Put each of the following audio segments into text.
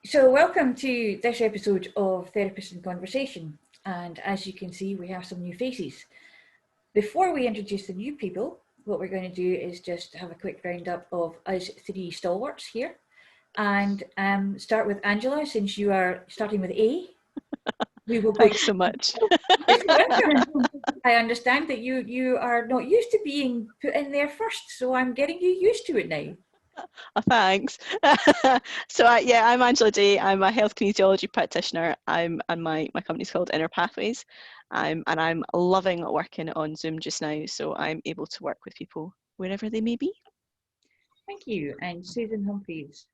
So welcome to this episode of Therapist in Conversation, and as you can see we have some new faces. Before we introduce the new people, what we're going to do is just have a quick roundup of us three stalwarts here, and start with Angela, since you are starting with A. We will Thanks so much. I understand that you are not used to being put in there first, so I'm getting you used to it now. Oh, thanks. I'm Angela Daye. I'm a health kinesiology practitioner. And my company's called Inner Pathways. And I'm loving working on Zoom just now, so I'm able to work with people wherever they may be. Thank you. And Susan Humphries.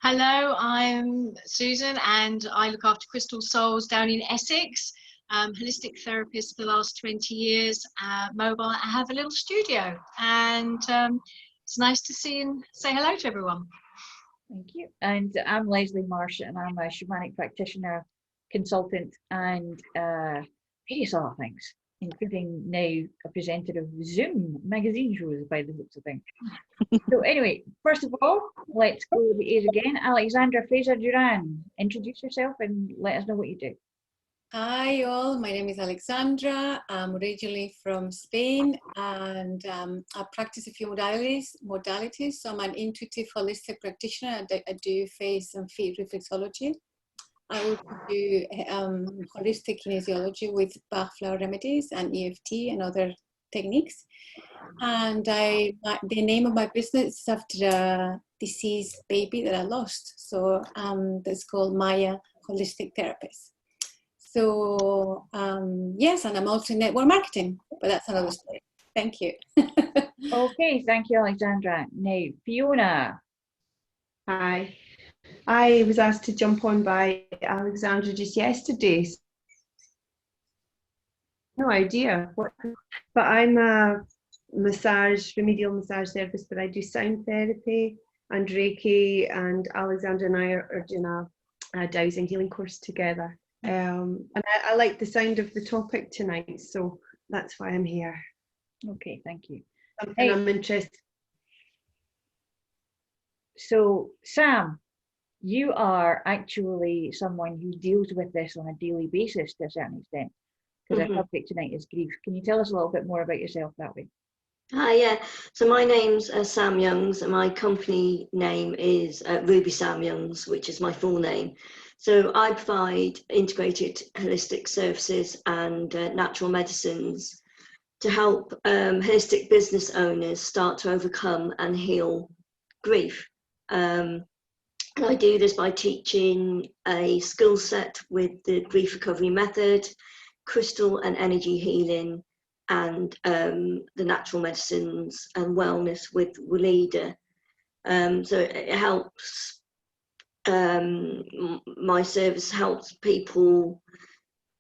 Hello, I'm Susan and I look after Crystal Souls down in Essex. Holistic therapist for the last 20 years, mobile. I have a little studio and it's nice to see and say hello to everyone. Thank you. And I'm Leslie Marsh, and I'm a shamanic practitioner, consultant, and various other things, including now a presenter of Zoom magazine shows by the looks of things. So anyway, first of all, let's go with the A's again. Alexandra, Fraser, Duran, introduce yourself and let us know what you do. Hi all, my name is Alexandra. I'm originally from Spain and I practice a few modalities. So I'm an intuitive holistic practitioner. I do face and feet reflexology. I also do holistic kinesiology with Bach flower remedies and EFT and other techniques. And the name of my business is after a deceased baby that I lost. So that's called Maya Holistic Therapist. So yes, and I'm also in network marketing, but that's another story. Thank you. Okay, thank you, Alexandra. Now, Fiona. Hi. I was asked to jump on by Alexandra just yesterday. No idea what, but I'm a remedial massage therapist, but I do sound therapy and Reiki, and Alexandra and I are doing a dowsing healing course together. And I like the sound of the topic tonight, so that's why I'm here. Okay, thank you. Something I'm interested. So, Sam, you are actually someone who deals with this on a daily basis to a certain extent, because our topic tonight is grief. Can you tell us a little bit more about yourself that way? Hi, yeah. So my name's Sam Youngs, and my company name is Ruby Sam Youngs, which is my full name. So I provide integrated holistic services and natural medicines to help holistic business owners start to overcome and heal grief. And I do this by teaching a skill set with the grief recovery method, crystal and energy healing, and the natural medicines and wellness with Walida. So it helps, my service helps people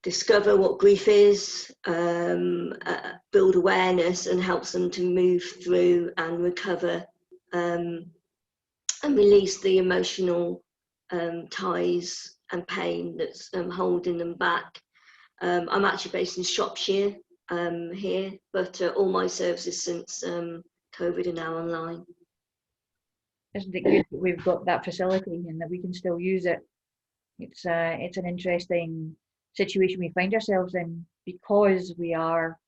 discover what grief is, build awareness, and helps them to move through and recover and release the emotional ties and pain that's holding them back. I'm actually based in Shropshire here, but all my services since COVID are now online. Isn't it good that we've got that facility and that we can still use it? It's an interesting situation we find ourselves in, because we are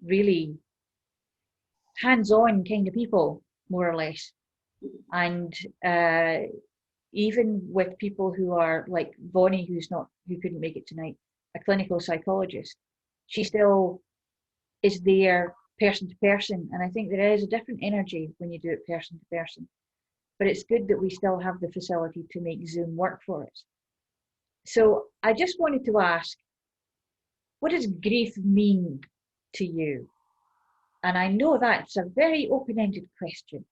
really hands-on kind of people, more or less. And even with people who are like Bonnie, who couldn't make it tonight, a clinical psychologist, she still is there person to person, and I think there is a different energy when you do it person to person. But it's good that we still have the facility to make Zoom work for us. So I just wanted to ask, what does grief mean to you? And I know that's a very open-ended question,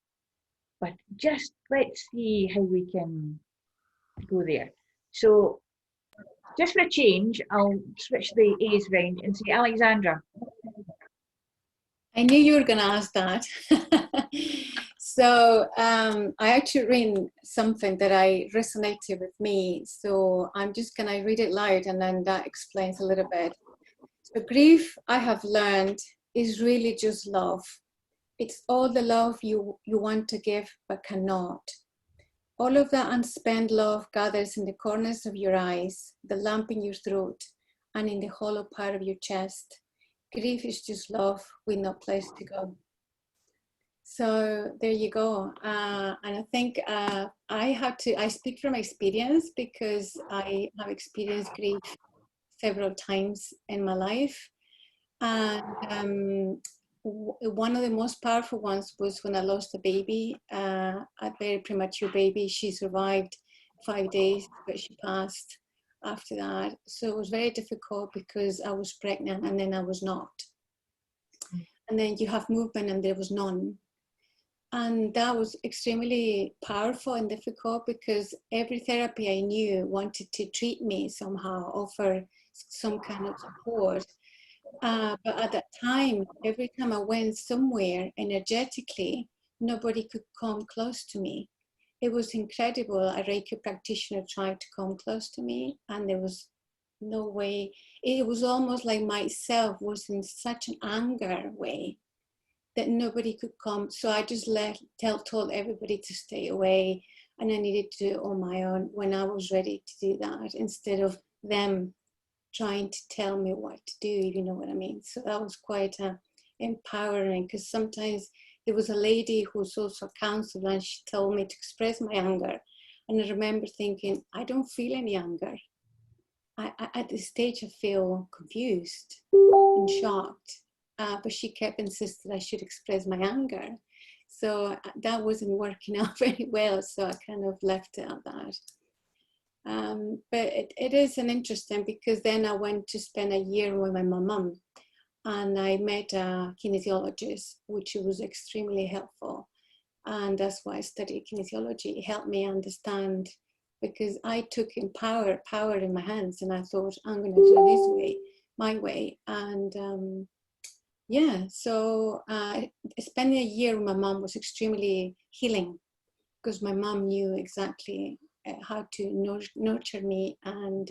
but just let's see how we can go there. So just for a change, I'll switch the A's round and say, Alexandra. I knew you were going to ask that. So I actually read something that resonated with me. So I'm just going to read it loud, and then that explains a little bit. So grief, I have learned, is really just love. It's all the love you want to give but cannot. All of that unspent love gathers in the corners of your eyes, the lump in your throat, and in the hollow part of your chest. Grief is just love with no place to go. So there you go. And I think I speak from experience because I have experienced grief several times in my life. And one of the most powerful ones was when I lost a baby, a very premature baby. She survived 5 days, but she passed after that. So it was very difficult because I was pregnant and then I was not. And then you have movement and there was none. And that was extremely powerful and difficult because every therapy I knew wanted to treat me somehow, offer some kind of support. But at that time, every time I went somewhere energetically, nobody could come close to me. It was incredible. A Reiki practitioner tried to come close to me and there was no way. It was almost like myself was in such an anger way that nobody could come. So I just told everybody to stay away, and I needed to do it on my own when I was ready to do that, instead of them trying to tell me what to do, if you know what I mean. So that was quite empowering, because sometimes there was a lady who was also a counselor and she told me to express my anger. And I remember thinking, I don't feel any anger. At this stage, I feel confused and shocked. But she kept insisting I should express my anger. So that wasn't working out very well. So I kind of left it at that. But it is an interesting, because then I went to spend a year with my mum and I met a kinesiologist, which was extremely helpful. And that's why I studied kinesiology. It helped me understand, because I took power in my hands, and I thought, I'm going to do this way, my way. And yeah, so spending a year with my mum was extremely healing, because my mum knew exactly how to nurture me and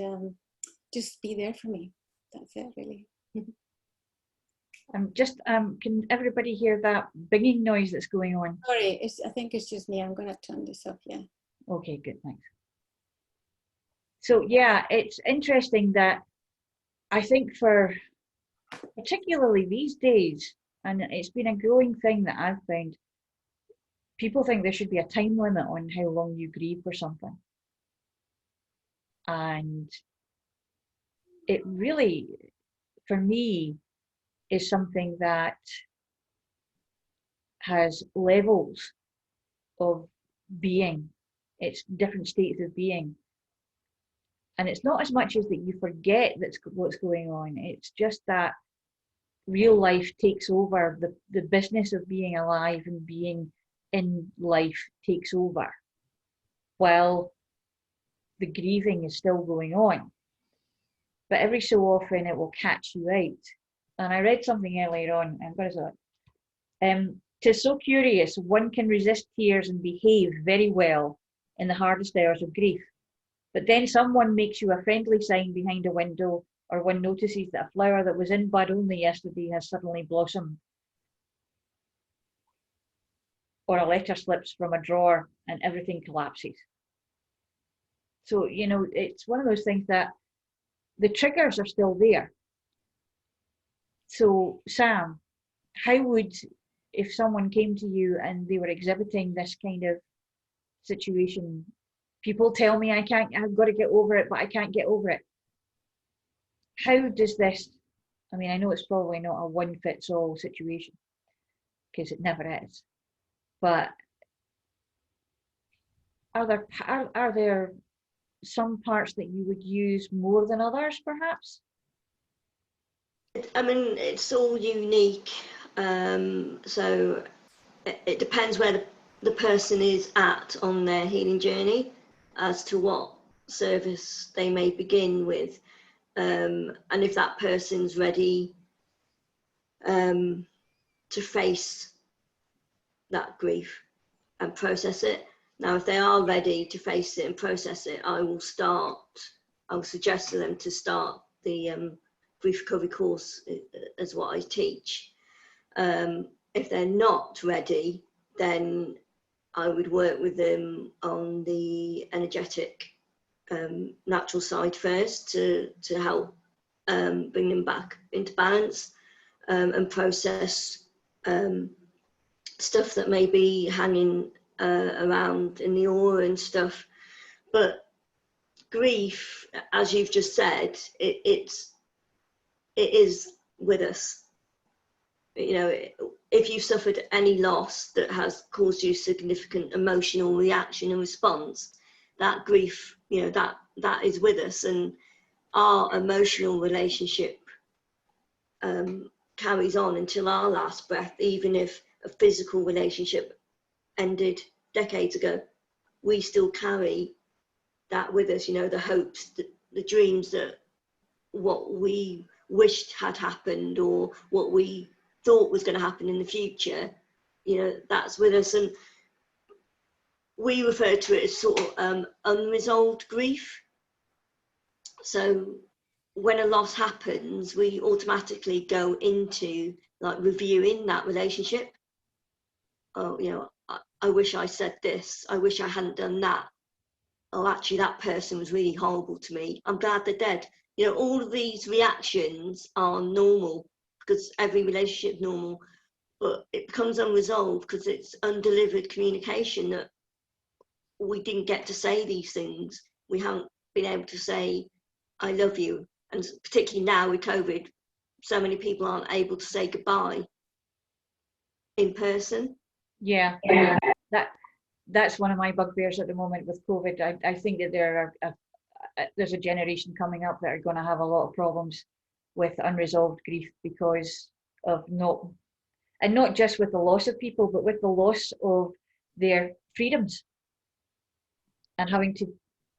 just be there for me. That's it, really. Can everybody hear that binging noise that's going on? Sorry, I think it's just me. I'm going to turn this off, yeah. Okay, good, thanks. So yeah, it's interesting that I think for particularly these days, and it's been a growing thing that I've found, people think there should be a time limit on how long you grieve for something. And it really, for me, is something that has levels of being. It's different states of being. And it's not as much as that you forget that's what's going on. It's just that real life takes over, the business of being alive and being in life takes over, while the grieving is still going on. But every so often it will catch you out. And I read something earlier on, and what is it? 'Tis so curious, one can resist tears and behave very well in the hardest hours of grief. But then someone makes you a friendly sign behind a window, or one notices that a flower that was in bud only yesterday has suddenly blossomed. Or a letter slips from a drawer and everything collapses. So, you know, it's one of those things that the triggers are still there. So, Sam, how would, if someone came to you and they were exhibiting this kind of situation, people tell me I've got to get over it, but I can't get over it. How does this, I mean, I know it's probably not a one-fits-all situation, because it never is, but are there some parts that you would use more than others, perhaps? I mean, it's all unique. So it depends where the person is at on their healing journey as to what service they may begin with. And if that person's ready to face that grief and process it. Now, if they are ready to face it and process it, I will suggest to them to start the grief recovery course as what I teach. If they're not ready, then I would work with them on the energetic, natural side first to help bring them back into balance, and process stuff that may be hanging around in the aura and stuff. But grief, as you've just said, it is with us. You know, if you've suffered any loss that has caused you significant emotional reaction and response, that grief, you know, that is with us, and our emotional relationship carries on until our last breath. Even if a physical relationship ended decades ago, we still carry that with us, you know, the hopes, the dreams, that what we wished had happened or what we thought was going to happen in the future, you know, that's with us. And we refer to it as sort of unresolved grief. So when a loss happens, we automatically go into like reviewing that relationship. Oh, you know, I wish I said this, I wish I hadn't done that. Oh, actually that person was really horrible to me, I'm glad they're dead. You know, all of these reactions are normal because every relationship is normal, but it becomes unresolved because it's undelivered communication, that we didn't get to say these things. We haven't been able to say, I love you. And particularly now with COVID, so many people aren't able to say goodbye in person. Yeah, that's one of my bugbears at the moment with COVID. I think that there's a generation coming up that are going to have a lot of problems with unresolved grief because of not just with the loss of people, but with the loss of their freedoms and having to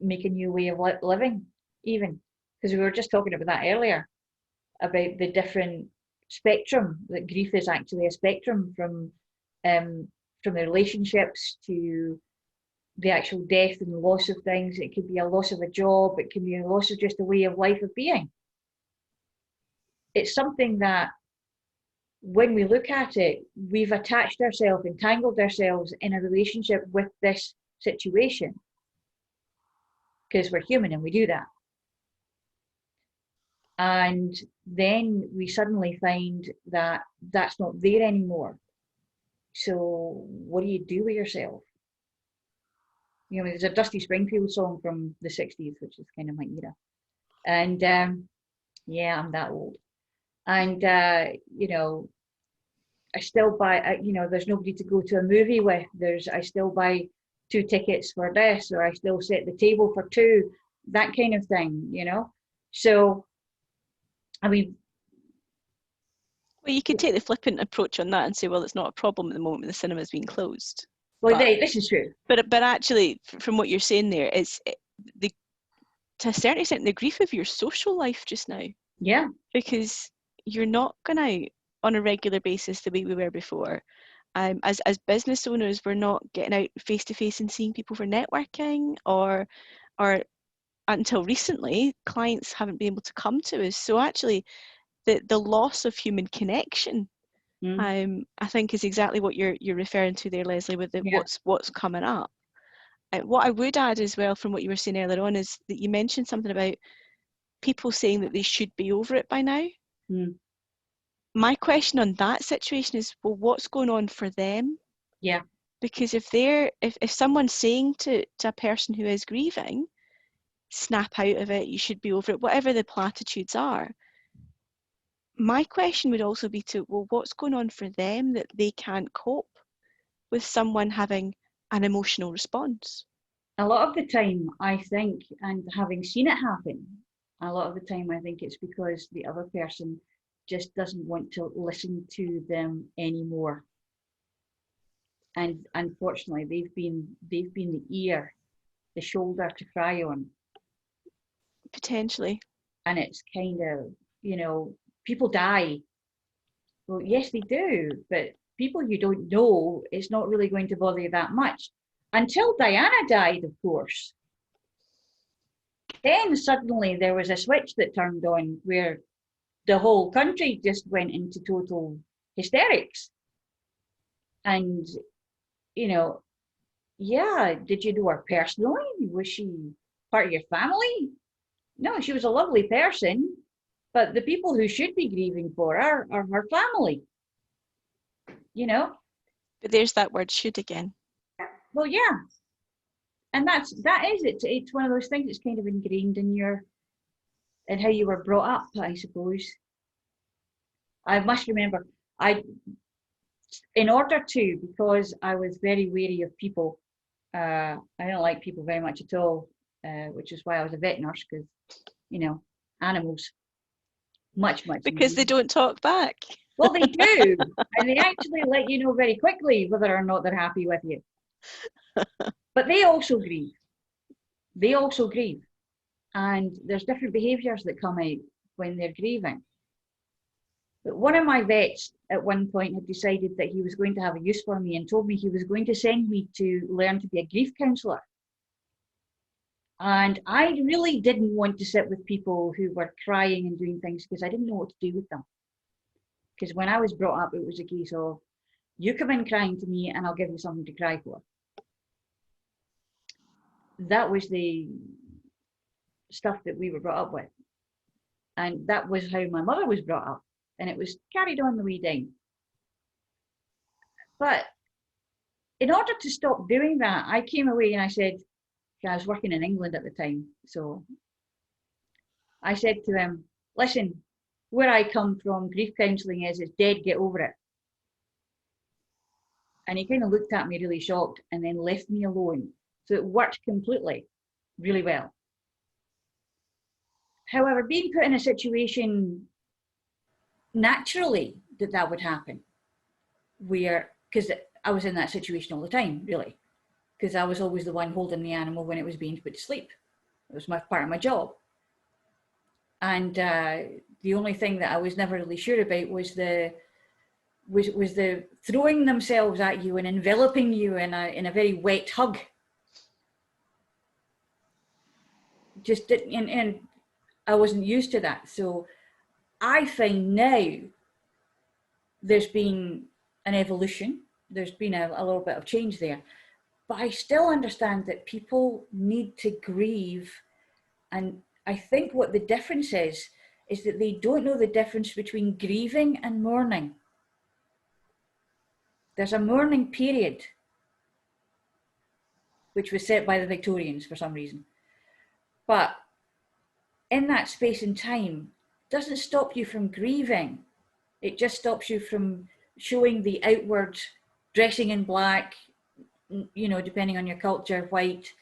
make a new way of living, even because we were just talking about that earlier, about the different spectrum, that grief is actually a spectrum from the relationships to the actual death and the loss of things. It could be a loss of a job, it can be a loss of just a way of life of being. It's something that when we look at it, we've attached ourselves, entangled ourselves in a relationship with this situation because we're human and we do that. And then we suddenly find that that's not there anymore. So what do you do with yourself? You know, there's a Dusty Springfield song from the 60s, which is kind of my era. And yeah, I'm that old. And, you know, I still buy, you know, there's nobody to go to a movie with. I still buy 2 tickets for this, or I still set the table for 2, that kind of thing, you know? So, I mean. Well, you could take the flippant approach on that and say, well, it's not a problem at the moment when the cinema's being closed. Well, this is true. But actually, from what you're saying there, to a certain extent, the grief of your social life just now. Yeah. Because you're not going out on a regular basis the way we were before. As business owners, we're not getting out face to face and seeing people for networking, or until recently, clients haven't been able to come to us. So actually, the loss of human connection, I think, is exactly what you're referring to there, Leslie, with what's coming up. What I would add as well from what you were saying earlier on is that you mentioned something about people saying that they should be over it by now. My question on that situation is, well, what's going on for them? Yeah. Because if someone's saying to a person who is grieving, snap out of it, you should be over it, whatever the platitudes are, my question would also be to, well, what's going on for them that they can't cope with someone having an emotional response? A lot of the time, I think, and having seen it happen, a lot of the time I think it's because the other person just doesn't want to listen to them anymore. And unfortunately, they've been the ear, the shoulder to cry on. Potentially. And it's kind of, you know, people die. Well, yes, they do, but people you don't know, it's not really going to bother you that much. Until Diana died, of course. Then suddenly there was a switch that turned on where the whole country just went into total hysterics. And, you know, Yeah, did you know her personally? Was she part of your family? No, she was a lovely person, but the people who should be grieving for her are her family, you know? But there's that word should again. Well, yeah. And that is it. It's one of those things that's kind of ingrained in in how you were brought up, I suppose. I must remember, I in order to, because I was very wary of people, I don't like people very much at all, which is why I was a vet nurse, because, you know, animals, much Because they don't talk back. well, they do, and they actually let you know very quickly whether or not they're happy with you. But they also grieve. They also grieve, and there's different behaviours that come out when they're grieving. But one of my vets at one point had decided that he was going to have a use for me and told me he was going to send me to learn to be a grief counsellor. And I really didn't want to sit with people who were crying and doing things because I didn't know what to do with them. Because when I was brought up, it was a case of, you come in crying to me and I'll give you something to cry for. That was the stuff that we were brought up with. And that was how my mother was brought up. And it was carried on the way down. But in order to stop doing that, I came away and I said, I was working in England at the time. So I said to him, listen, where I come from, grief counselling is, it's dead, get over it. And he kind of looked at me really shocked and then left me alone. So it worked completely, really well. However, being put in a situation naturally that would happen, where, because I was in that situation all the time, really, because I was always the one holding the animal when it was being put to sleep. It was part of my job. And the only thing that I was never really sure about was the throwing themselves at you and enveloping you in a very wet hug. Just and I wasn't used to that. So I find now there's been an evolution. There's been a little bit of change there. But I still understand that people need to grieve. And I think what the difference is that they don't know the difference between grieving and mourning. There's a mourning period, which was set by the Victorians for some reason. But in that space and time, it doesn't stop you from grieving. It just stops you from showing the outward dressing in black, you know, depending on your culture, white.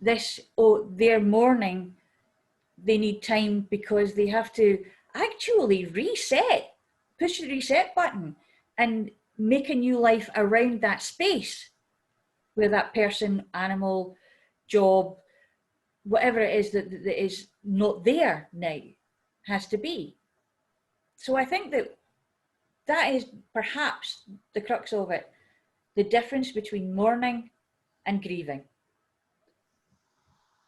They're mourning, they need time because they have to actually reset, push the reset button and make a new life around that space where that person, animal, job, whatever it is that is not there now has to be. So I think that is perhaps the crux of it, the difference between mourning and grieving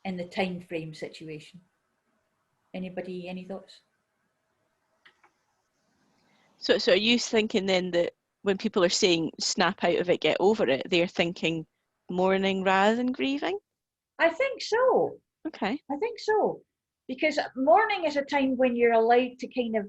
in the time frame situation. Anybody, any thoughts? So are you thinking then that when people are saying snap out of it, get over it, they're thinking mourning rather than grieving? I think so. Okay. I think so. Because mourning is a time when you're allowed to kind of...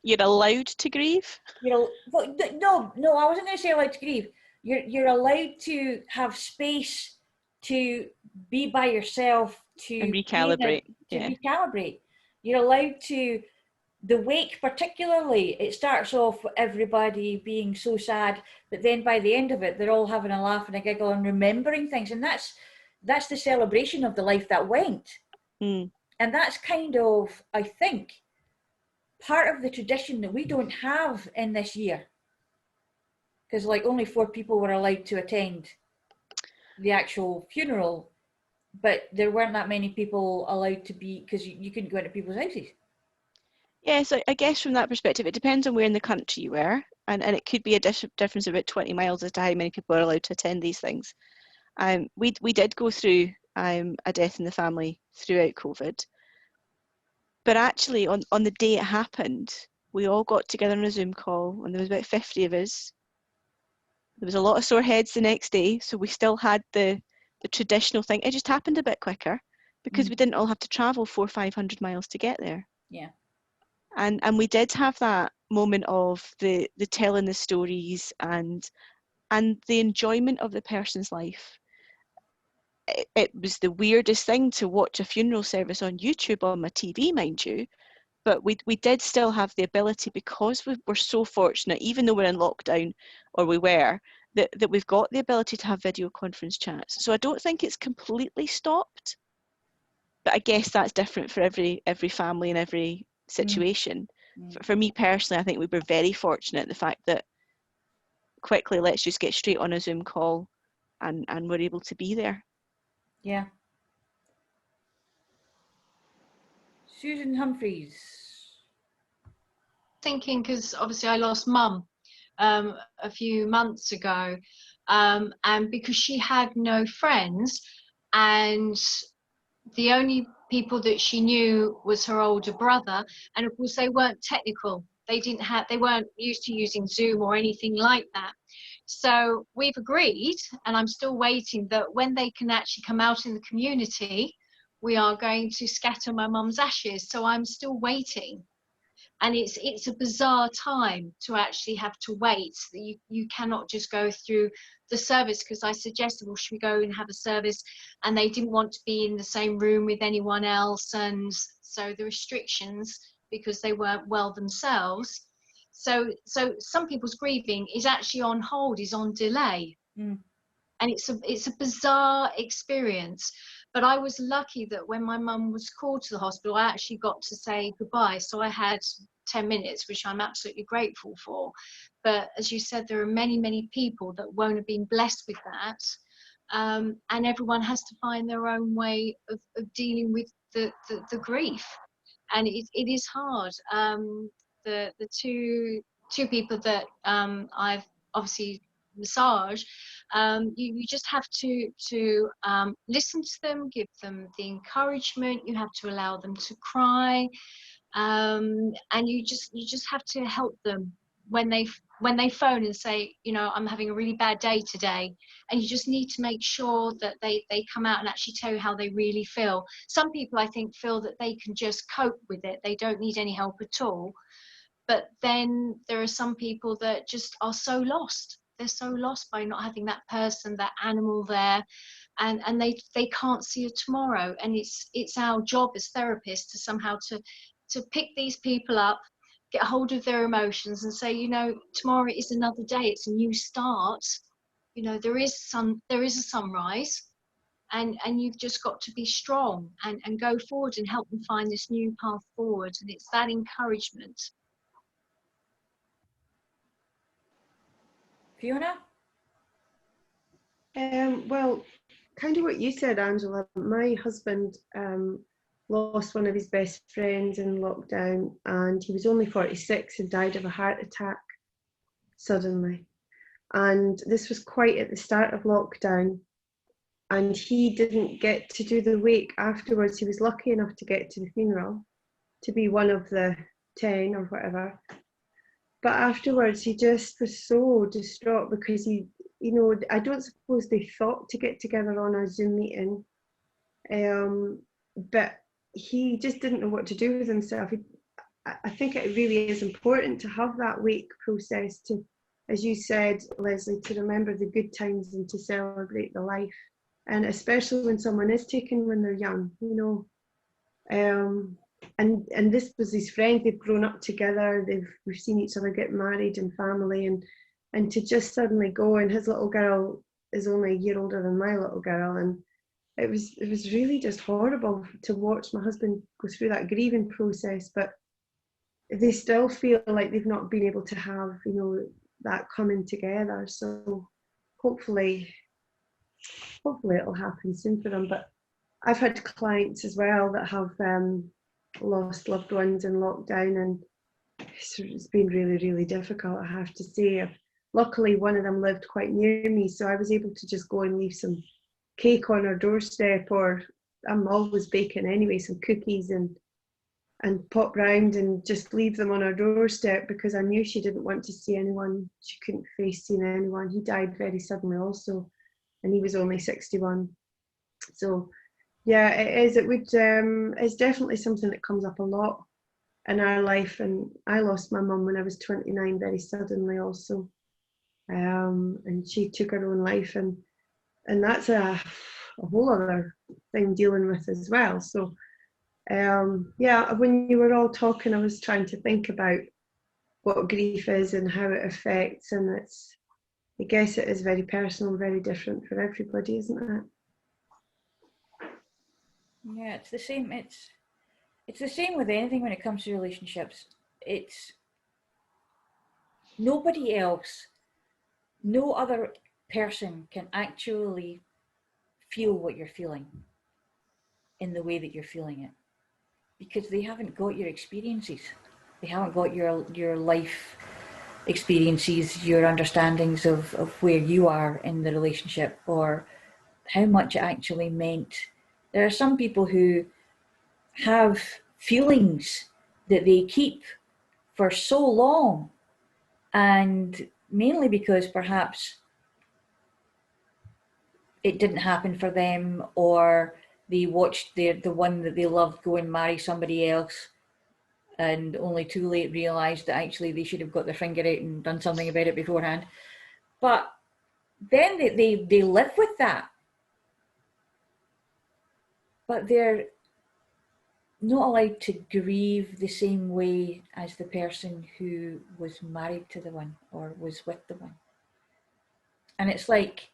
You're allowed to grieve? No, I wasn't going to say allowed to grieve. You're allowed to have space to be by yourself, And recalibrate. Recalibrate. You're allowed to... The wake particularly, it starts off with everybody being so sad, but then by the end of it, they're all having a laugh and a giggle and remembering things. And that's the celebration of the life that went. Mm. And that's kind of, I think, part of the tradition that we don't have in this year. Because like only 4 people were allowed to attend the actual funeral, but there weren't that many people allowed to be, because you couldn't go into people's houses. Yeah, so I guess from that perspective, it depends on where in the country you were, and it could be a difference of about 20 miles as to how many people are allowed to attend these things. We did go through a death in the family throughout COVID, but actually on the day it happened, we all got together on a Zoom call, and there was about 50 of us There was a lot of sore heads the next day, so we still had the traditional thing. It just happened a bit quicker because we didn't all have to travel 400 or 500 miles to get there. Yeah. And we did have that moment of the telling the stories and the enjoyment of the person's life. It was the weirdest thing to watch a funeral service on YouTube on my TV, mind you, but we did still have the ability, because we were so fortunate, even though we're in lockdown, or we were, that we've got the ability to have video conference chats. So I don't think it's completely stopped, but I guess that's different for every family and every situation. For me personally, I think we were very fortunate, the fact that quickly, let's just get straight on a Zoom call and we're able to be there. Yeah. Susan Humphries. Thinking, because obviously I lost mum a few months ago, and because she had no friends, and the only people that she knew was her older brother, and of course they weren't technical. They weren't used to using Zoom or anything like that. So we've agreed, and I'm still waiting, that when they can actually come out in the community, we are going to scatter my mum's ashes. So I'm still waiting. And it's a bizarre time to actually have to wait. You cannot just go through the service, because I suggested, well, should we go and have a service? And they didn't want to be in the same room with anyone else. And so the restrictions, because they weren't well themselves. So some people's grieving is actually on hold, is on delay. And it's a bizarre experience. But I was lucky that when my mum was called to the hospital, I actually got to say goodbye. So I had 10 minutes, which I'm absolutely grateful for. But as you said, there are many, many people that won't have been blessed with that. And everyone has to find their own way of dealing with the grief. And it is hard. The two people that I've obviously massage, you just have to listen to them, give them the encouragement. You have to allow them to cry, and you just have to help them when they phone and say, you know, I'm having a really bad day today, and you just need to make sure that they come out and actually tell you how they really feel. Some people, I think, feel that they can just cope with it, they don't need any help at all. But then there are some people that just are so lost. They're so lost by not having that person, that animal there, and they can't see a tomorrow. And it's our job as therapists to somehow to pick these people up, get a hold of their emotions, and say, you know, tomorrow is another day. It's a new start. You know, there is a sunrise, and you've just got to be strong and go forward and help them find this new path forward. And it's that encouragement. Fiona? Well, kind of what you said, Angela. My husband lost one of his best friends in lockdown, and he was only 46 and died of a heart attack suddenly. And this was quite at the start of lockdown, and he didn't get to do the wake afterwards. He was lucky enough to get to the funeral, to be one of the 10 or whatever. But afterwards, he just was so distraught because he, you know, I don't suppose they thought to get together on a Zoom meeting, but he just didn't know what to do with himself. I think it really is important to have that wake process to, as you said, Leslie, to remember the good times and to celebrate the life. And especially when someone is taken when they're young, you know. And this was his friend. They've grown up together. We've seen each other get married and family, and to just suddenly go. And his little girl is only a year older than my little girl, and it was really just horrible to watch my husband go through that grieving process. But they still feel like they've not been able to have, you know, that coming together. So hopefully it'll happen soon for them. But I've had clients as well that have lost loved ones in lockdown, and it's been really, really difficult, I have to say. Luckily, one of them lived quite near me, so I was able to just go and leave some cake on her doorstep, or I'm always baking anyway, some cookies, and and pop round and just leave them on our doorstep, because I knew she didn't want to see anyone. She couldn't face seeing anyone. He died very suddenly also, and he was only 61. So yeah, it is. It would. It's definitely something that comes up a lot in our life. And I lost my mum when I was 29 very suddenly also, and she took her own life, and that's a whole other thing dealing with as well. So yeah, when you were all talking, I was trying to think about what grief is and how it affects, and I guess it is very personal, very different for everybody, isn't it? Yeah, it's the same. It's the same with anything when it comes to relationships. It's nobody else, no other person can actually feel what you're feeling in the way that you're feeling it, because they haven't got your experiences. They haven't got your life experiences, your understandings of where you are in the relationship, or how much it actually meant. There are some people who have feelings that they keep for so long, and mainly because perhaps it didn't happen for them, or they watched the one that they loved go and marry somebody else, and only too late realised that actually they should have got their finger out and done something about it beforehand. But then they live with that, but they're not allowed to grieve the same way as the person who was married to the one or was with the one. And it's like,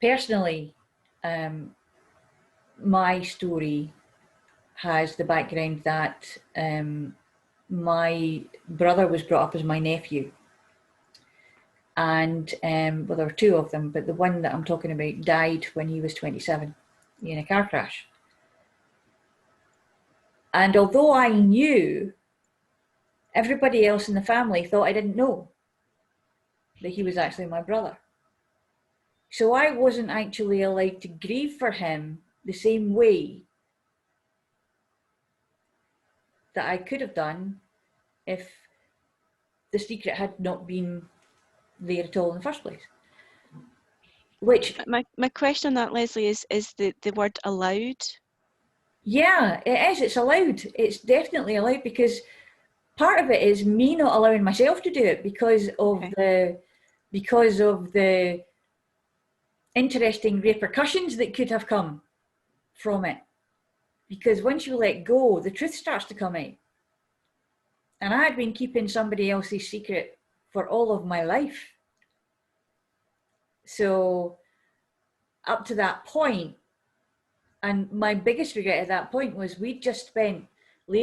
personally, my story has the background that my brother was brought up as my nephew, and well, there were two of them, but the one that I'm talking about died when he was 27 in a car crash. And although I knew, everybody else in the family thought I didn't know that he was actually my brother. So I wasn't actually allowed to grieve for him the same way that I could have done if the secret had not been there at all in the first place. Which, my question on that, Leslie, is the word allowed? Yeah, it is. It's allowed. It's definitely allowed, because part of it is me not allowing myself to do it because of the interesting repercussions that could have come from it. Because once you let go, the truth starts to come out. And I had been keeping somebody else's secret for all of my life. So up to that point, and my biggest regret at that point was Leigh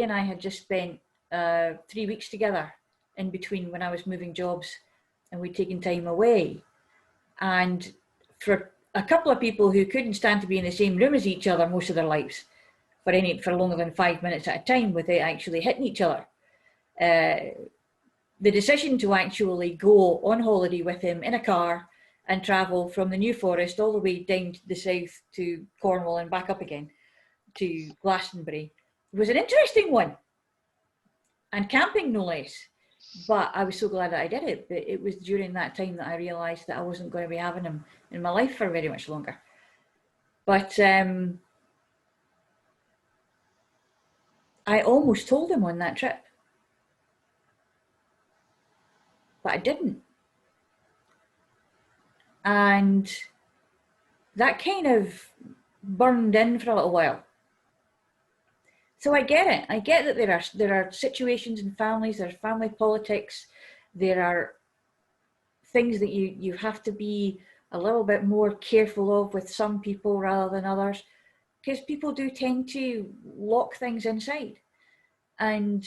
and I had just spent 3 weeks together in between when I was moving jobs, and we'd taken time away. And for a couple of people who couldn't stand to be in the same room as each other most of their lives for longer than 5 minutes at a time without actually hitting each other, the decision to actually go on holiday with him in a car and travel from the New Forest all the way down to the south to Cornwall and back up again to Glastonbury was an interesting one, and camping no less. But I was so glad that I did it. But it was during that time that I realised that I wasn't going to be having him in my life for very much longer. But I almost told him on that trip, but I didn't. And that kind of burned in for a little while. So I get it. I get that there are situations in families, there's family politics, there are things that you have to be a little bit more careful of with some people rather than others, because people do tend to lock things inside. And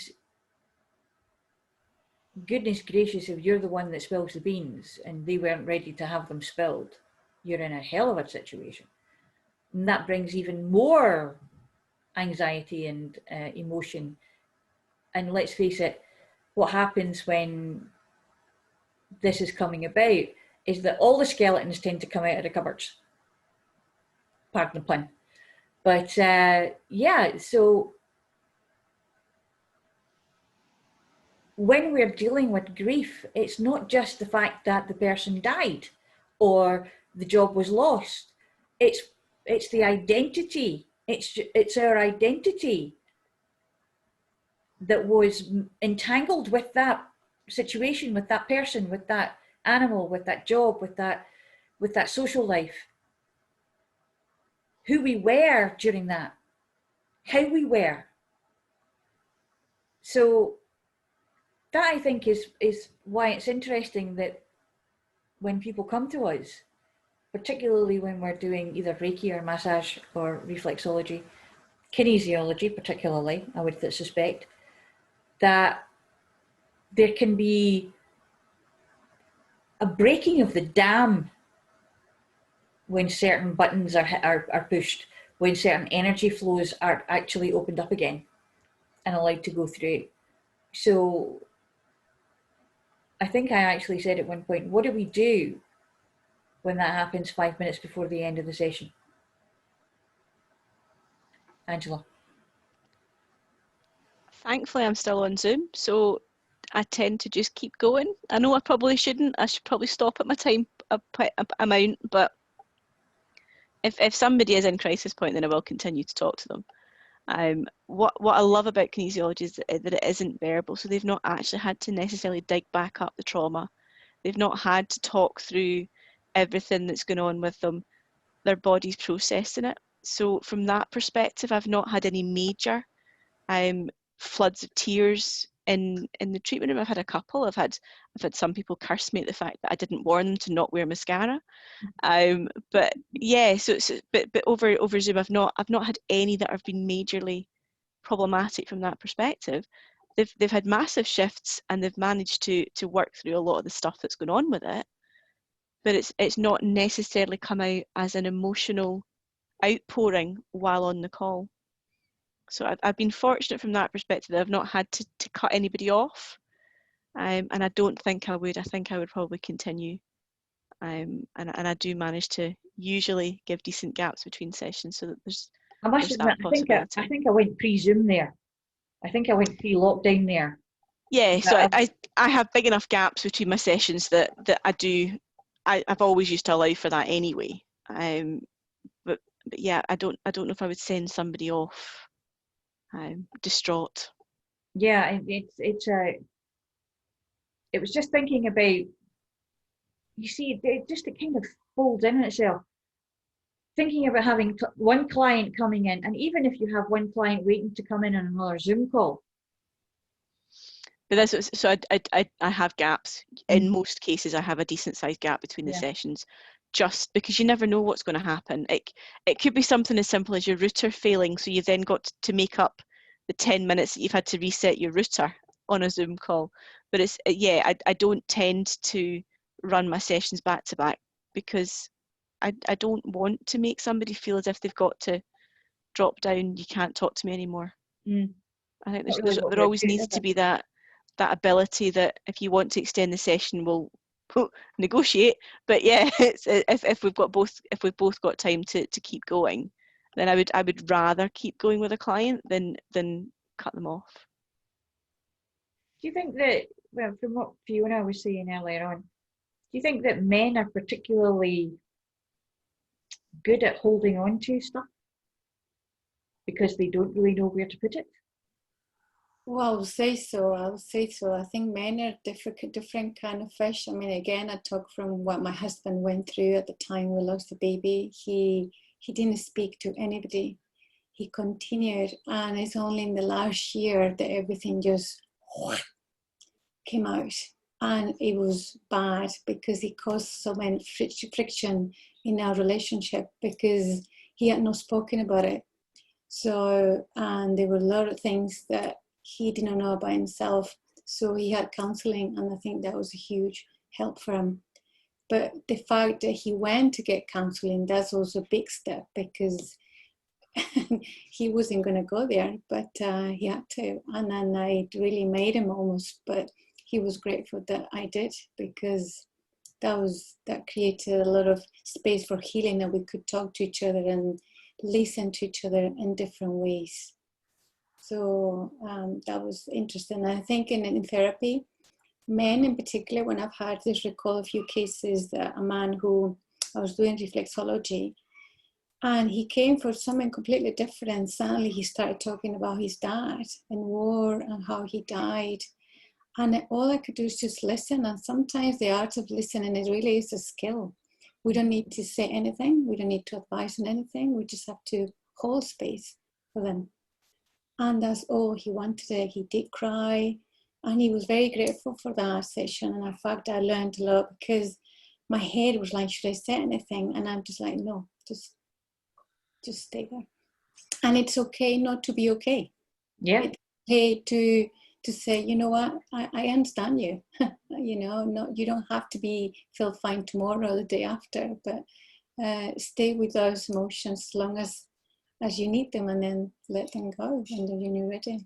goodness gracious, if you're the one that spills the beans and they weren't ready to have them spilled, you're in a hell of a situation. And that brings even more anxiety and emotion. And let's face it, what happens when this is coming about is that all the skeletons tend to come out of the cupboards. Pardon the pun. But yeah, so when we're dealing with grief, it's not just the fact that the person died or the job was lost. It's the identity. It's our identity that was entangled with that situation, with that person, with that animal, with that job, with that social life. Who we were during that, how we were. So that, I think, is why it's interesting that when people come to us, particularly when we're doing either Reiki or massage or reflexology, kinesiology particularly, I would suspect, that there can be a breaking of the dam when certain buttons are pushed, when certain energy flows are actually opened up again and allowed to go through. So I think I actually said at one point, what do we do when that happens 5 minutes before the end of the session? Angela. Thankfully, I'm still on Zoom, so I tend to just keep going. I know I probably shouldn't. I should probably stop at my time amount, but if somebody is in crisis point, then I will continue to talk to them. What I love about kinesiology is that it isn't verbal, so they've not actually had to necessarily dig back up the trauma. They've not had to talk through everything that's going on with them. Their body's processing it. So from that perspective, I've not had any major floods of tears in the treatment room. I've had a couple. I've had some people curse me at the fact that I didn't warn them to not wear mascara. But yeah, but over Zoom, I've not had any that have been majorly problematic from that perspective. They've had massive shifts and they've managed to work through a lot of the stuff that's going on with it. But it's not necessarily come out as an emotional outpouring while on the call. So I've been fortunate from that perspective that I've not had to cut anybody off. And I don't think I would. I think I would probably continue. And I do manage to usually give decent gaps between sessions so that there's I must admit, I think I went pre-Zoom there. I think I went pre-lockdown there. Yeah, so I have big enough gaps between my sessions that I've always used to allow for that anyway. But yeah, I don't know if I would send somebody off distraught. Yeah, it was just thinking about, you see, it kind of folds in itself. Thinking about having one client coming in, and even if you have one client waiting to come in on another Zoom call. But that's so I have gaps. In most cases, I have a decent sized gap between the sessions, just because you never know what's going to happen. It could be something as simple as your router failing, so you've then got to make up the 10 minutes that you've had to reset your router on a Zoom call. But it's I don't tend to run my sessions back to back because I don't want to make somebody feel as if they've got to drop down, you can't talk to me anymore. I think there always needs to be that ability that if you want to extend the session, we'll negotiate. But yeah, if we've both got time to keep going, then I would rather keep going with a client than cut them off. Do you think that, well, from what Fiona was saying earlier on, do you think that men are particularly good at holding on to stuff because they don't really know where to put it? Well, I would say so. I think men are different kind of fish. I mean, again, I talk from what my husband went through at the time we lost the baby. He didn't speak to anybody. He continued, and it's only in the last year that everything just came out. And it was bad because it caused so much friction in our relationship because he had not spoken about it. So, and there were a lot of things that he didn't know about himself. So he had counseling, and I think that was a huge help for him. But the fact that he went to get counseling, that's also a big step because he wasn't going to go there, but he had to. And then I really made him almost, but he was grateful that I did because that created a lot of space for healing, that we could talk to each other and listen to each other in different ways. So that was interesting. I think in therapy, men in particular, when I've had this, recall a few cases that a man who I was doing reflexology, and he came for something completely different. Suddenly he started talking about his dad and war and how he died. And all I could do is just listen. And sometimes the art of listening is really is a skill. We don't need to say anything. We don't need to advise on anything. We just have to hold space for them. And that's all he wanted. He did cry. And he was very grateful for that session. And in fact, I learned a lot because my head was like, should I say anything? And I'm just like, no, just stay there. And it's okay not to be okay. Yeah. It's okay to say, you know what, I understand you. You know, you don't have to feel fine tomorrow or the day after, but stay with those emotions as long as you need them, and then let them go when you're ready.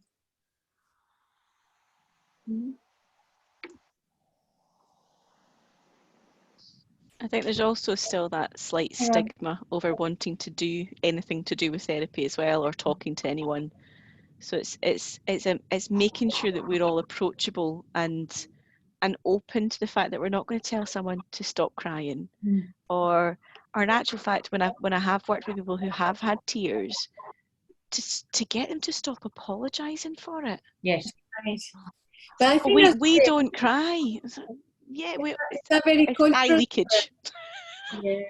Mm-hmm. I think there's also still that slight stigma over wanting to do anything to do with therapy as well, or talking to anyone. So it's making sure that we're all approachable and open to the fact that we're not going to tell someone to stop crying, or in actual fact, when I have worked with people who have had tears, to get them to stop apologising for it. Yes. Right. But I think we don't cry. Yeah, it's eye leakage. Yeah. It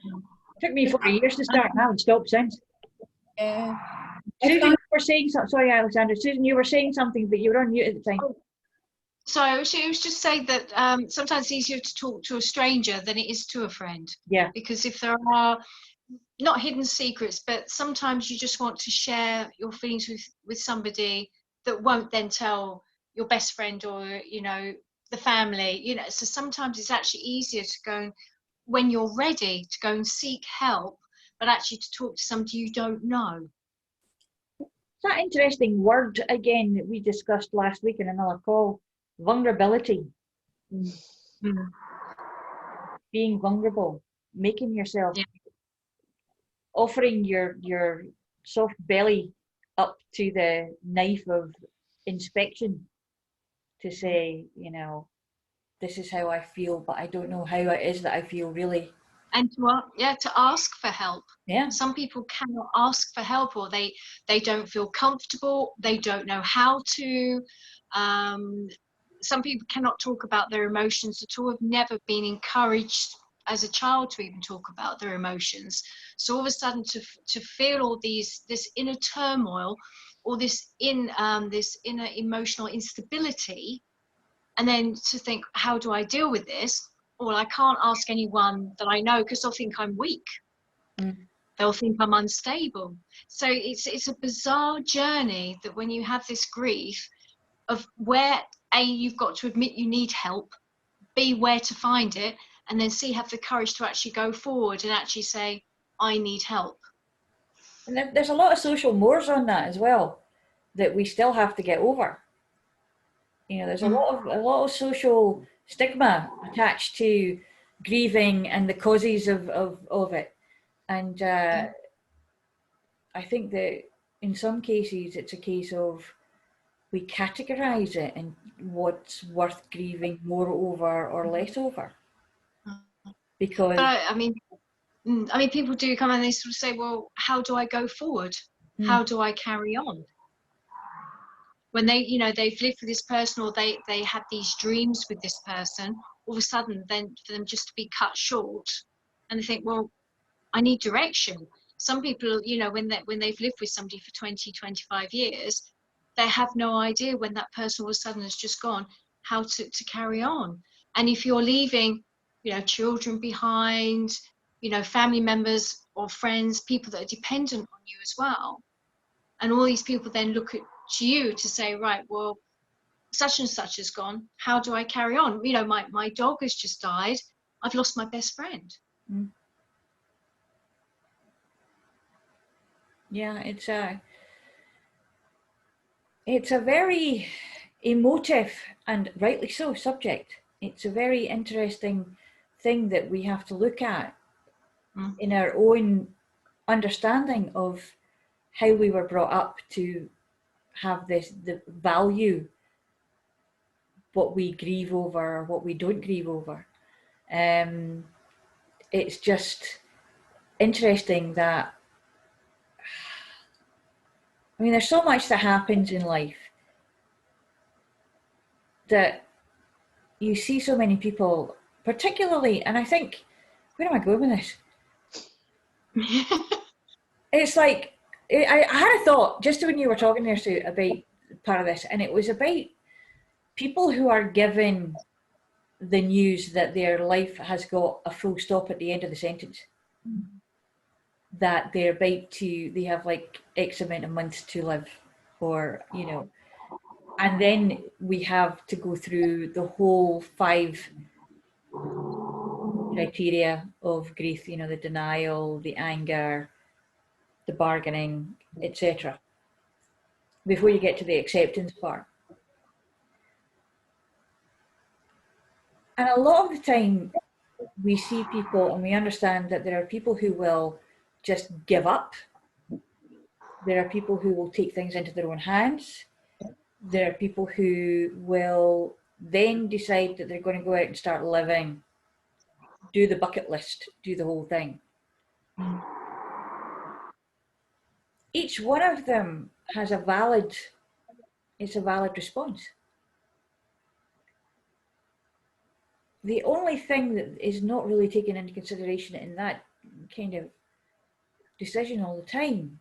took me 4 years to start, and I haven't stopped since. Yeah. Susan, you were saying something. Sorry, Alexandra. Susan, you were saying something, but you were on mute at the time. So she was just saying that sometimes it's easier to talk to a stranger than it is to a friend. Yeah. Because if there are not hidden secrets, but sometimes you just want to share your feelings with somebody that won't then tell your best friend or, you know, the family, you know. So sometimes it's actually easier to go and, when you're ready, to go and seek help, but actually to talk to somebody you don't know. That interesting word again that we discussed last week in another call, vulnerability. Being vulnerable, making yourself, offering your soft belly up to the knife of inspection to say, you know, this is how I feel, but I don't know how it is that I feel really. And to ask for help. Yeah. Some people cannot ask for help, or they don't feel comfortable. They don't know how to. Some people cannot talk about their emotions at all. Have never been encouraged as a child to even talk about their emotions. So all of a sudden, to feel all this inner turmoil, or this inner emotional instability, and then to think, how do I deal with this? Well, I can't ask anyone that I know because they'll think I'm weak. They'll think I'm unstable. So it's a bizarre journey that when you have this grief of where, A, you've got to admit you need help, B, where to find it, and then C, have the courage to actually go forward and actually say, I need help. And there's a lot of social mores on that as well that we still have to get over. You know, there's a lot of social stigma attached to grieving and the causes of it. And I think that in some cases it's a case of we categorize it and what's worth grieving more over or less over. Because I mean, people do come and they sort of say, well, how do I go forward? How do I carry on? When they've lived with this person, or they have these dreams with this person, all of a sudden then for them just to be cut short, and they think, well, I need direction. Some people, when they've lived with somebody for 20, 25 years, they have no idea when that person all of a sudden has just gone, how to carry on. And if you're leaving, children behind, family members or friends, people that are dependent on you as well, and all these people then look at you to say, right, well, such and such has gone, how do I carry on? My dog has just died, I've lost my best friend. Yeah, it's a very emotive and rightly so subject. It's a very interesting thing that we have to look at in our own understanding of how we were brought up to have the value what we grieve over or what we don't grieve over. It's just interesting that, I mean, there's so much that happens in life that you see so many people, particularly, and I think, where am I going with this? It's like, I had a thought just when you were talking there, Sue, about part of this, and it was about people who are given the news that their life has got a full stop at the end of the sentence. That they're about to, they have like X amount of months to live, or, you know, and then we have to go through the whole 5 criteria of grief, you know, the denial, the anger, the bargaining, etc., before you get to the acceptance part. And a lot of the time we see people and we understand that there are people who will just give up. There are people who will take things into their own hands. There are people who will then decide that they're going to go out and start living, do the bucket list, do the whole thing. Each one of them has a valid response. The only thing that is not really taken into consideration in that kind of decision all the time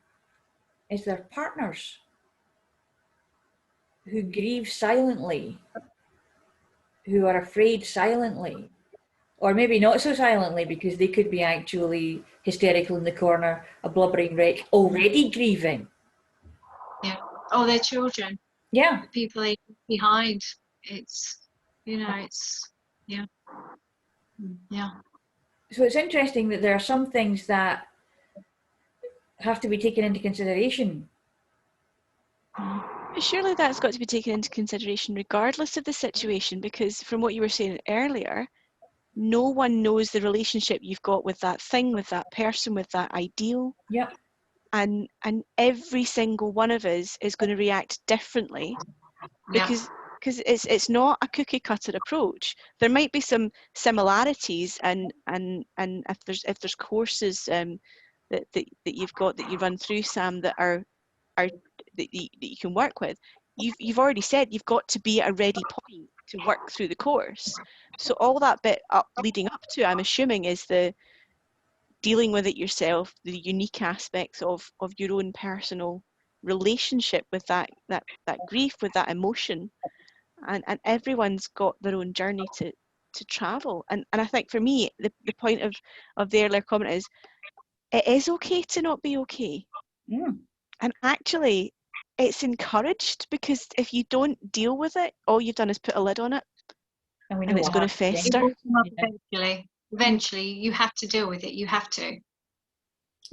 is their partners, who grieve silently, who are afraid silently, or maybe not so silently because they could be actually hysterical in the corner, a blubbering wreck, already grieving. Yeah. Oh, their children. Yeah. The people they leave behind. It's, you know, it's, yeah. Yeah. So it's interesting that there are some things that have to be taken into consideration. But surely that's got to be taken into consideration regardless of the situation, because from what you were saying earlier, no one knows the relationship you've got with that thing, with that person, with that ideal. Yep. And every single one of us is going to react differently, because it's not a cookie cutter approach. There might be some similarities, and if there's courses that you've got, that you run through, Sam, that are that you can work with, you've already said you've got to be at a ready point to work through the course. So all that bit leading up to, I'm assuming, is the dealing with it yourself, the unique aspects of your own personal relationship with that grief, with that emotion, and everyone's got their own journey to travel. And I think for me, the point of the earlier comment is, it is okay to not be okay. And actually it's encouraged, because if you don't deal with it, all you've done is put a lid on it, and it's going to fester. It will come up eventually you have to deal with it. You have to.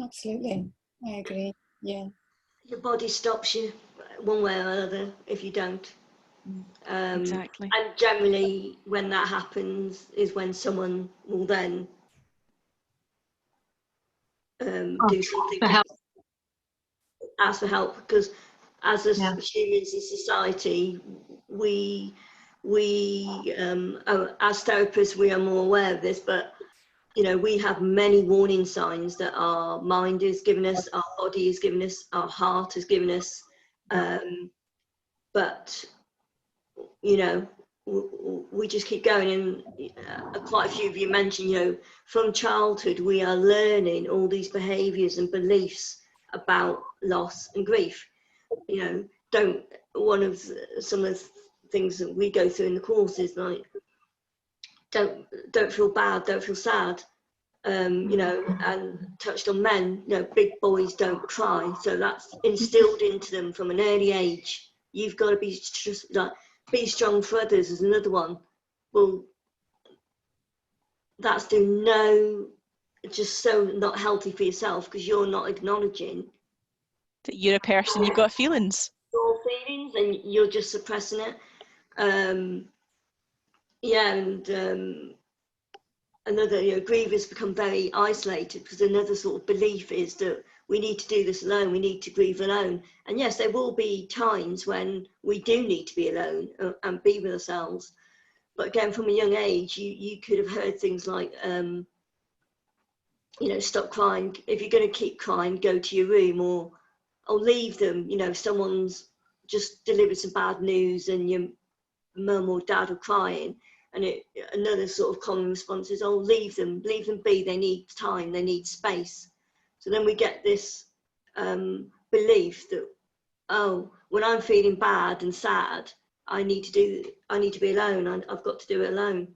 Absolutely, I agree. Yeah. Your body stops you one way or another if you don't. Exactly. And generally when that happens is when someone will then do something for help. Ask for help, because as humans in society, we as therapists, we are more aware of this, but you know, we have many warning signs that our mind is giving us, our body is giving us, our heart is giving us, but you know, we just keep going. And quite a few of you mentioned, you know, from childhood we are learning all these behaviours and beliefs about loss and grief. You know, some of the things that we go through in the course is like, don't feel bad, don't feel sad, you know, and touched on men, you know, big boys don't cry. So that's instilled into them from an early age. You've got to be just like, be strong for others is another one. Well, that's just so not healthy for yourself, because you're not acknowledging that you're a person, you've got feelings. Your feelings, and you're just suppressing it. another, grievers become very isolated, because another sort of belief is that we need to do this alone, we need to grieve alone. And yes, there will be times when we do need to be alone and be with ourselves. But again, from a young age, you could have heard things like, stop crying. If you're going to keep crying, go to your room, or leave them. If someone's just delivered some bad news and your mum or dad are crying, and another sort of common response is, oh, leave them be, they need time, they need space. So then we get this belief that, oh, when I'm feeling bad and sad, I need to be alone, I've got to do it alone.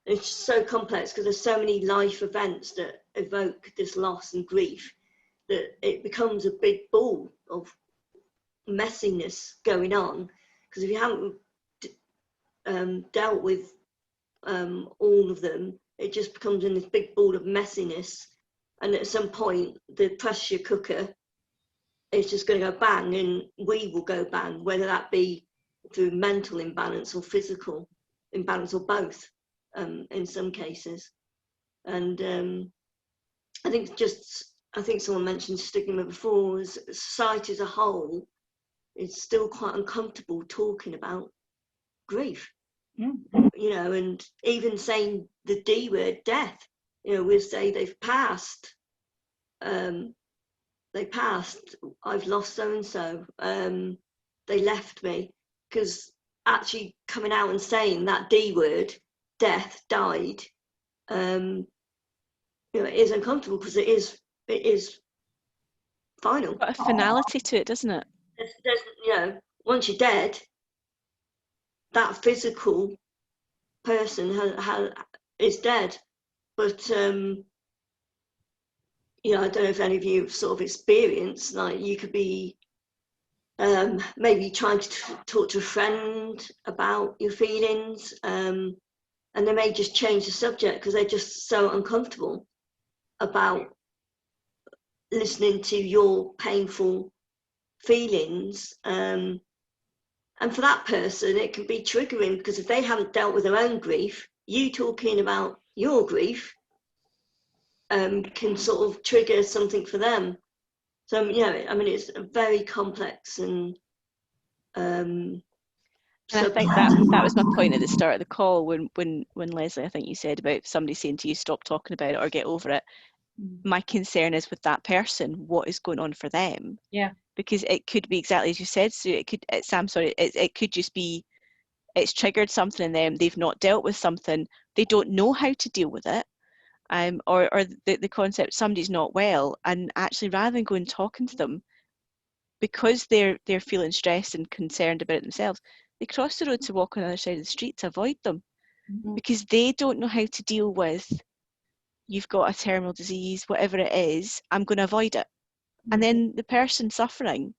It's so complex because there's so many life events that evoke this loss and grief that it becomes a big ball of messiness going on. Because if you haven't dealt with all of them, it just becomes in this big ball of messiness, and at some point the pressure cooker is just going to go bang, and we will go bang, whether that be through mental imbalance or physical imbalance, or both, in some cases. And I think someone mentioned stigma before. As society as a whole is still quite uncomfortable talking about grief. And even saying the D word, death, we'll say they've passed, I've lost so-and-so, they left me. Because actually coming out and saying that D word, death, died, it is uncomfortable, because it is final. Got a finality to it, doesn't it? There's, once you're dead, that physical person is dead. But I don't know if any of you have sort of experienced, like, you could be maybe trying to talk to a friend about your feelings, and they may just change the subject because they're just so uncomfortable about listening to your painful feelings. And for that person, it can be triggering, because if they haven't dealt with their own grief, you talking about your grief can sort of trigger something for them. So, it's very complex and and I think that was my point at the start of the call when Leslie, I think you said about somebody saying to you, stop talking about it or get over it. My concern is with that person, what is going on for them? Yeah. Because it could be exactly as you said. So it could just be, it's triggered something in them. They've not dealt with something. They don't know how to deal with it. Or the concept, somebody's not well, and actually rather than go and talking to them, because they're feeling stressed and concerned about it themselves, they cross the road to walk on the other side of the street to avoid them, because they don't know how to deal with, you've got a terminal disease, whatever it is, I'm going to avoid it. And then the person suffering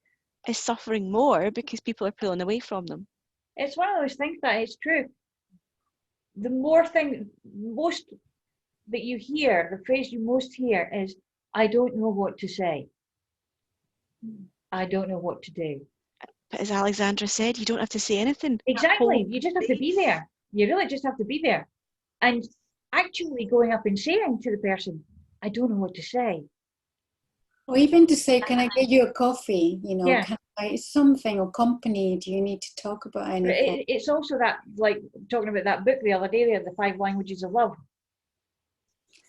is suffering more because people are pulling away from them. It's one of those things that it's true. The most that you hear, the phrase you most hear is, I don't know what to say. I don't know what to do. But as Alexandra said, you don't have to say anything. Exactly. You just have to be there. You really just have to be there. And actually going up and saying to the person, I don't know what to say. Or even to say, can I get you a coffee? Yeah. Can I something, or company? Do you need to talk about anything? It's also that, like talking about that book the other day, the 5 Languages of Love.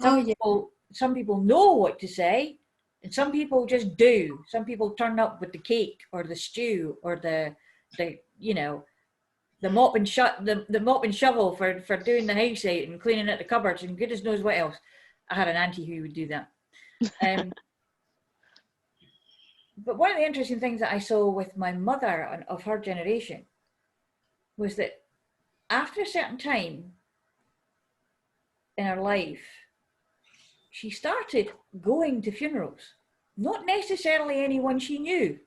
Some people know what to say, and some people just do. Some people turn up with the cake or the stew or the mop and shovel for doing the house out and cleaning out the cupboards and goodness knows what else. I had an auntie who would do that. But one of the interesting things that I saw with my mother of her generation was that after a certain time in her life, she started going to funerals, not necessarily anyone she knew.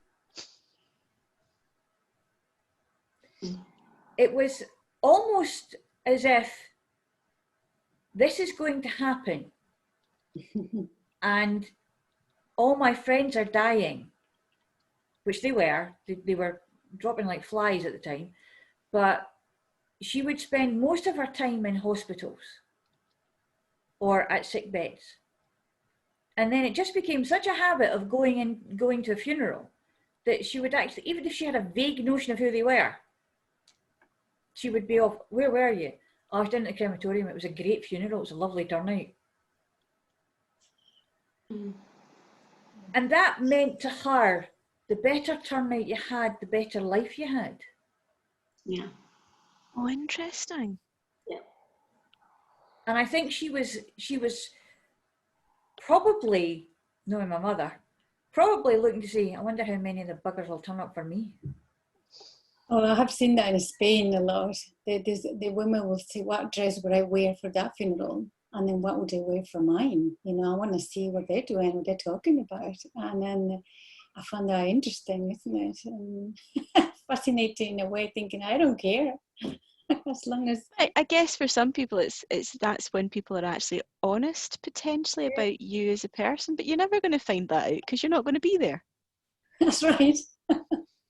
It was almost as if this is going to happen and all my friends are dying, which they were. They were dropping like flies at the time, but she would spend most of her time in hospitals or at sick beds. And then it just became such a habit of going to a funeral that she would actually, even if she had a vague notion of who they were, she would be off. Where were you? Oh, I was down at the crematorium. It was a great funeral. It was a lovely turnout. Mm. And that meant to her, the better turnout you had, the better life you had. Yeah. Oh, interesting. Yeah. And I think she was probably, knowing my mother, probably looking to see, I wonder how many of the buggers will turn up for me. Oh, I have seen that in Spain a lot. The women will say, what dress would I wear for that funeral? And then what would I wear for mine? You know, I want to see what they're doing, what they're talking about. And then I find that interesting, isn't it? And fascinating in a way, thinking, I don't care. As long as... I guess for some people it's that's when people are actually honest potentially about you as a person, but you're never going to find that out because you're not going to be there. That's right.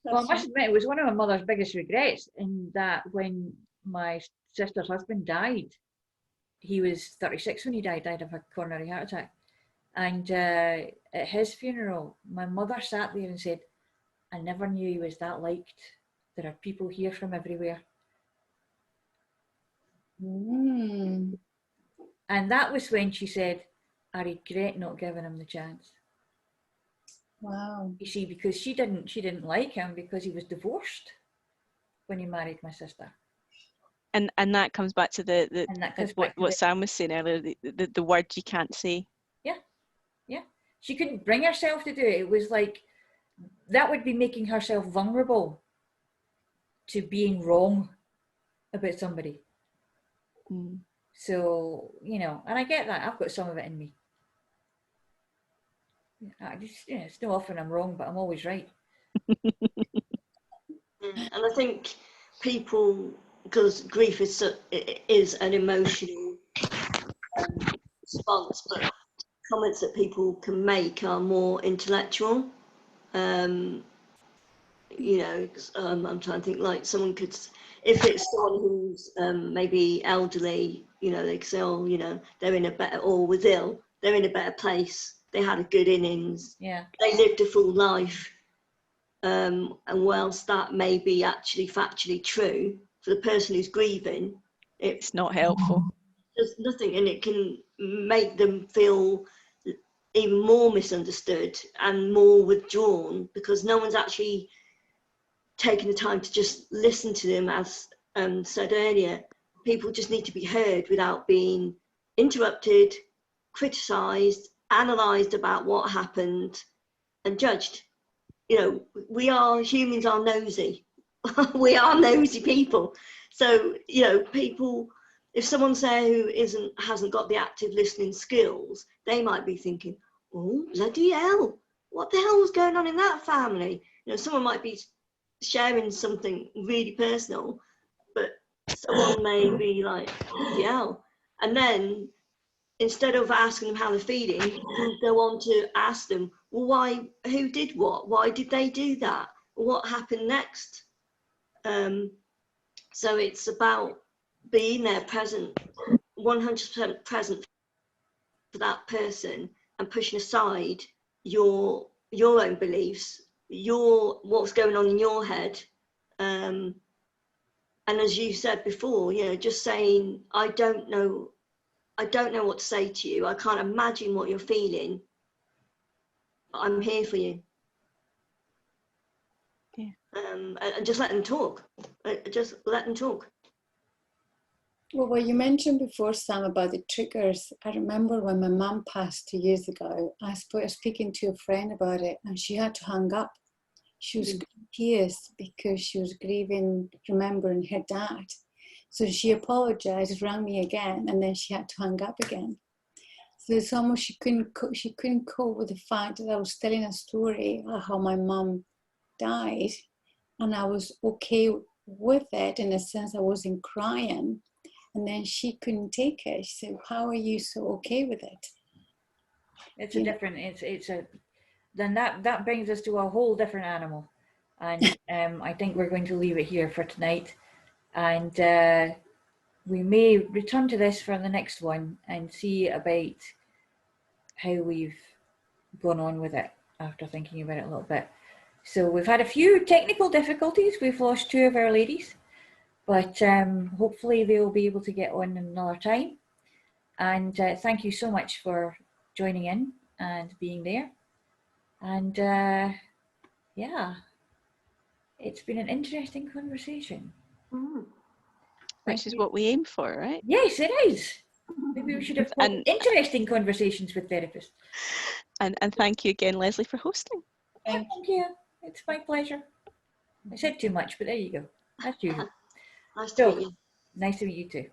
Well, I must admit, it was one of my mother's biggest regrets in that when my sister's husband died, he was 36 when he died of a coronary heart attack. And at his funeral, my mother sat there and said, I never knew he was that liked. There are people here from everywhere. Mm. And that was when she said, I regret not giving him the chance. Wow. You see, because she didn't like him because he was divorced when he married my sister. And that comes back to what Sam was saying earlier, the word you can't say. Yeah. She couldn't bring herself to do it. It was like, that would be making herself vulnerable to being wrong about somebody. Mm. So, you know, and I get that. I've got some of it in me. I just, you know, it's no often I'm wrong, but I'm always right. And I think people, because grief is an emotional response, but comments that people can make are more intellectual. You know, I'm trying to think, like someone could, if it's someone who's maybe elderly, you know, they could say, oh, you know, they're in a better, or was ill, they're in a better place, they had a good innings, Yeah. they lived a full life. And whilst that may be actually factually true, for the person who's grieving, It's not helpful. There's nothing, and it can make them feel even more misunderstood and more withdrawn because no one's actually taking the time to just listen to them. As said earlier, people just need to be heard without being interrupted, criticised, analysed about what happened, and judged. You know, humans are nosy. We are nosy people. So, you know, people, if someone's there who hasn't got the active listening skills, they might be thinking, oh, bloody hell, what the hell was going on in that family? You know, someone might be sharing something really personal, but someone may be like, bloody hell. And then instead of asking them how they're feeling, you go on to ask them, well, why, who did what? Why did they do that? What happened next? So it's about being there, present, 100% present for that person, and pushing aside your own beliefs, what's going on in your head. And as you said before, you know, just saying, I don't know what to say to you. I can't imagine what you're feeling. But I'm here for you. Yeah. And just let them talk. Just let them talk. Well, what you mentioned before, Sam, about the triggers, I remember when my mum passed 2 years ago, I was speaking to a friend about it and she had to hang up. She was in tears because she was grieving, remembering her dad. So she apologized, rang me again, and then she had to hang up again. So it's almost she couldn't cope with the fact that I was telling a story of how my mum died, and I was okay with it in a sense. I wasn't crying, and then she couldn't take it. She said, "How are you so okay with it?" It's a different. Then that brings us to a whole different animal, and I think we're going to leave it here for tonight. And we may return to this for the next one and see about how we've gone on with it after thinking about it a little bit. So we've had a few technical difficulties. We've lost 2 of our ladies, but hopefully they'll be able to get on another time. And thank you so much for joining in and being there. And yeah, it's been an interesting conversation. Which is what we aim for, right? Yes, it is. Maybe we should have interesting conversations with therapists. And thank you again, Leslie, for hosting. Thank you. It's my pleasure. I said too much, but there you go. That's usual. Nice to meet you. Nice to meet you too.